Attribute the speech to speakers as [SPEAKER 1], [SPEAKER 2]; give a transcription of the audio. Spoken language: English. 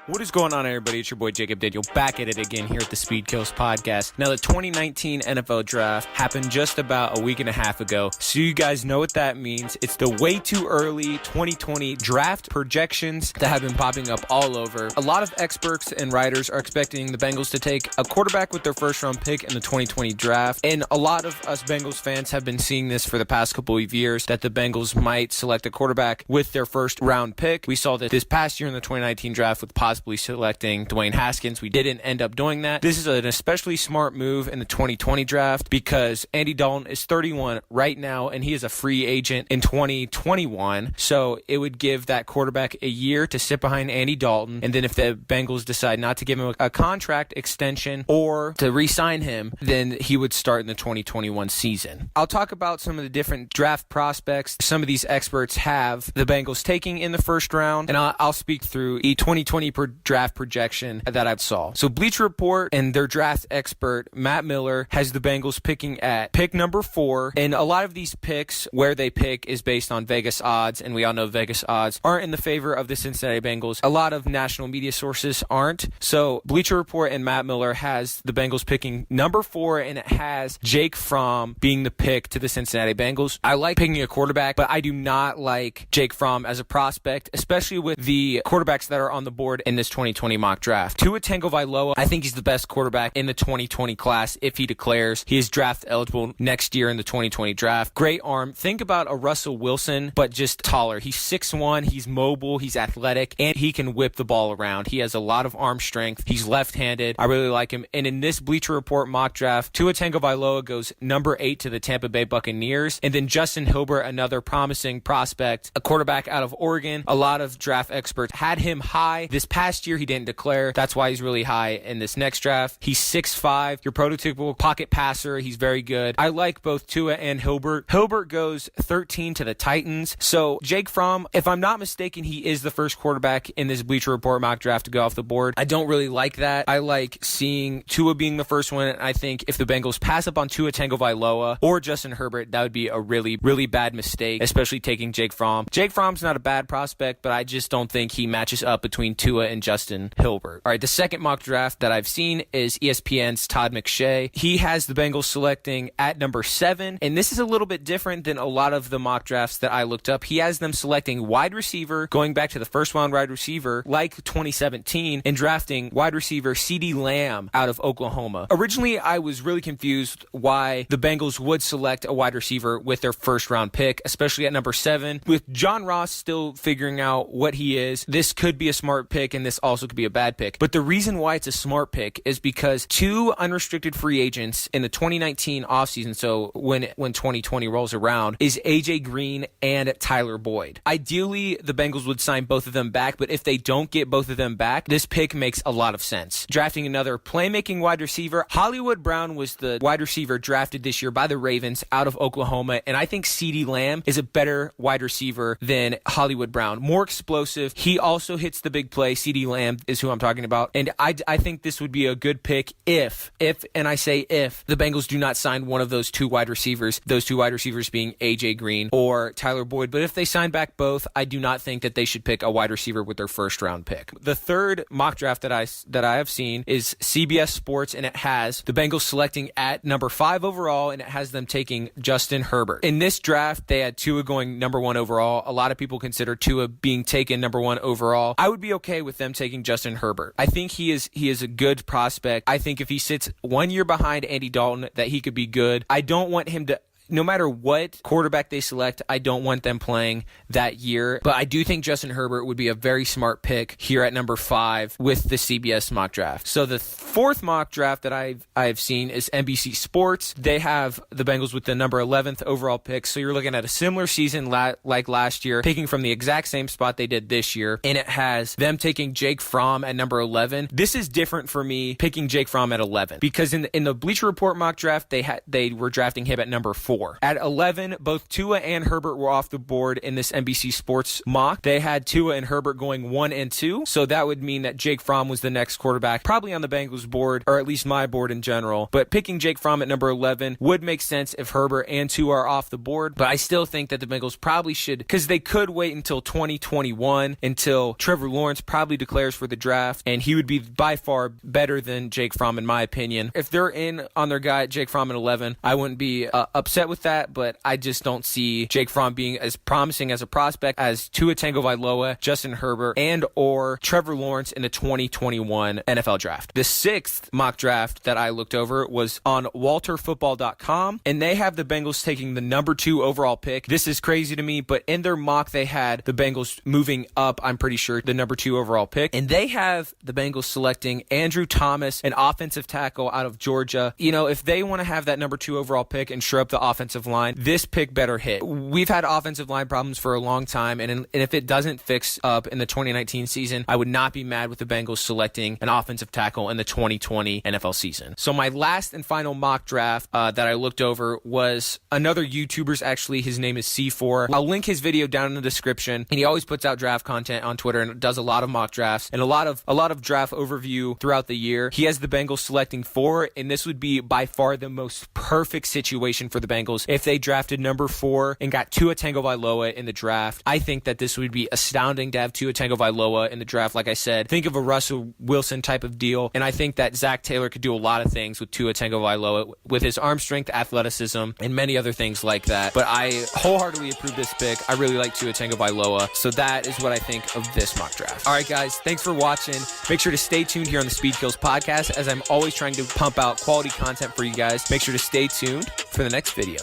[SPEAKER 1] What is going on, everybody? It's your boy Jacob Daniel back at it again here at the Speed Kills Podcast. Now, the 2019 NFL Draft happened just about a week and a half ago, so you guys know what that means. It's the way too early 2020 draft projections that have been popping up all over. A lot of experts and writers are expecting the Bengals to take a quarterback with their first-round pick in the 2020 draft, and a lot of us Bengals fans have been seeing this for the past couple of years, that the Bengals might select a quarterback with their first-round pick. We saw this past year in the 2019 draft with possibly selecting Dwayne Haskins. We didn't end up doing that. This is an especially smart move in the 2020 draft because Andy Dalton is 31 right now, and he is a free agent in 2021. So it would give that quarterback a year to sit behind Andy Dalton, and then if the Bengals decide not to give him a contract extension or to re-sign him, then he would start in the 2021 season. I'll talk about some of the different draft prospects some of these experts have the Bengals taking in the first round, and I'll speak through a 2020 draft projection that I saw. So Bleacher Report and their draft expert, Matt Miller, has the Bengals picking at pick number 4. And a lot of these picks, where they pick, is based on Vegas odds. And we all know Vegas odds aren't in the favor of the Cincinnati Bengals. A lot of national media sources aren't. So Bleacher Report and Matt Miller has the Bengals picking number 4, and it has Jake Fromm being the pick to the Cincinnati Bengals. I like picking a quarterback, but I do not like Jake Fromm as a prospect, especially with the quarterbacks that are on the board in this 2020 mock draft. Tua Tagovailoa, I think he's the best quarterback in the 2020 class if he declares. He is draft eligible next year in the 2020 draft. Great arm. Think about a Russell Wilson, but just taller. He's 6'1", he's mobile, he's athletic, and he can whip the ball around. He has a lot of arm strength. He's left-handed. I really like him. And in this Bleacher Report mock draft, Tua Tagovailoa goes number 8 to the Tampa Bay Buccaneers. And then Justin Hilbert, another promising prospect, a quarterback out of Oregon. A lot of draft experts had him high. This past year, he didn't declare. That's why he's really high in this next draft. He's 6'5", your prototypical pocket passer. He's very good. I like both Tua and Hilbert. Hilbert goes 13 to the Titans. So Jake Fromm, if I'm not mistaken, he is the first quarterback in this Bleacher Report mock draft to go off the board. I don't really like that. I like seeing Tua being the first one. I think if the Bengals pass up on Tua Tagovailoa or Justin Herbert, that would be a really, really bad mistake, especially taking Jake Fromm. Jake Fromm's not a bad prospect, but I just don't think he matches up between Tua and Justin Hilbert. All right, the second mock draft that I've seen is ESPN's Todd McShay. He has the Bengals selecting at number 7, and this is a little bit different than a lot of the mock drafts that I looked up. He has them selecting wide receiver, going back to the first round wide receiver like 2017, and drafting wide receiver CeeDee Lamb out of Oklahoma. Originally, I was really confused why the Bengals would select a wide receiver with their first round pick, especially at number 7. With John Ross still figuring out what he is, this could be a smart pick, and this also could be a bad pick. But the reason why it's a smart pick is because 2 unrestricted free agents in the 2019 offseason, so when 2020 rolls around, is AJ Green and Tyler Boyd. Ideally, the Bengals would sign both of them back, but if they don't get both of them back, this pick makes a lot of sense. Drafting another playmaking wide receiver, Hollywood Brown was the wide receiver drafted this year by the Ravens out of Oklahoma, and I think CeeDee Lamb is a better wide receiver than Hollywood Brown. More explosive. He also hits the big play. CeeDee Lamb is who I'm talking about, and I think this would be a good pick if, and I say if, the Bengals do not sign one of those 2 wide receivers, those 2 wide receivers being AJ Green or Tyler Boyd. But if they sign back both, I do not think that they should pick a wide receiver with their first round pick. The third mock draft that I have seen is CBS Sports, and it has the Bengals selecting at number 5 overall, and it has them taking Justin Herbert. In this draft, they had Tua going number 1 overall. A lot of people consider Tua being taken number 1 overall. I would be okay with them taking Justin Herbert. I think he is a good prospect. I think if he sits 1 year behind Andy Dalton, that he could be good. I don't want him to, no matter what quarterback they select, I don't want them playing that year. But I do think Justin Herbert would be a very smart pick here at number 5 with the CBS mock draft. So the fourth mock draft that I've seen is NBC Sports. They have the Bengals with the number 11th overall pick. So you're looking at a similar season like last year, picking from the exact same spot they did this year. And it has them taking Jake Fromm at number 11. This is different for me picking Jake Fromm at 11 because in the Bleacher Report mock draft, they were drafting him at number 4. 4. At 11, both Tua and Herbert were off the board in this NBC Sports mock. They had Tua and Herbert going 1 and 2, so that would mean that Jake Fromm was the next quarterback, probably on the Bengals board, or at least my board in general. But picking Jake Fromm at number 11 would make sense if Herbert and Tua are off the board, but I still think that the Bengals probably should, because they could wait until 2021, until Trevor Lawrence probably declares for the draft, and he would be by far better than Jake Fromm in my opinion. If they're in on their guy Jake Fromm at 11, I wouldn't be upset with that, but I just don't see Jake Fromm being as promising as a prospect as Tua Tagovailoa, Justin Herbert, and or Trevor Lawrence in the 2021 NFL draft. The 6th mock draft that I looked over was on walterfootball.com, and they have the Bengals taking the number 2 overall pick. This is crazy to me, but in their mock they had the Bengals moving up, I'm pretty sure, the number 2 overall pick, and they have the Bengals selecting Andrew Thomas, an offensive tackle out of Georgia. You know, if they want to have that number 2 overall pick and shore up the offensive line, this pick better hit. We've had offensive line problems for a long time, and if it doesn't fix up in the 2019 season, I would not be mad with the Bengals selecting an offensive tackle in the 2020 NFL season. So my last and final mock draft that I looked over was another YouTuber's, actually. His name is C4. I'll link his video down in the description, and he always puts out draft content on Twitter and does a lot of mock drafts and a lot of draft overview throughout the year. He has the Bengals selecting 4, and this would be by far the most perfect situation for the Bengals if they drafted number 4 and got Tua Tagovailoa in the draft. I think that this would be astounding to have Tua Tagovailoa in the draft. Like I said, think of a Russell Wilson type of deal, and I think that Zach Taylor could do a lot of things with Tua Tagovailoa with his arm strength, athleticism, and many other things like that. But I wholeheartedly approve this pick. I really like Tua Tagovailoa, so that is what I think of this mock draft. All right, guys, thanks for watching. Make sure to stay tuned here on the Speed Kills podcast, as I'm always trying to pump out quality content for you guys. Make sure to stay tuned for the next video.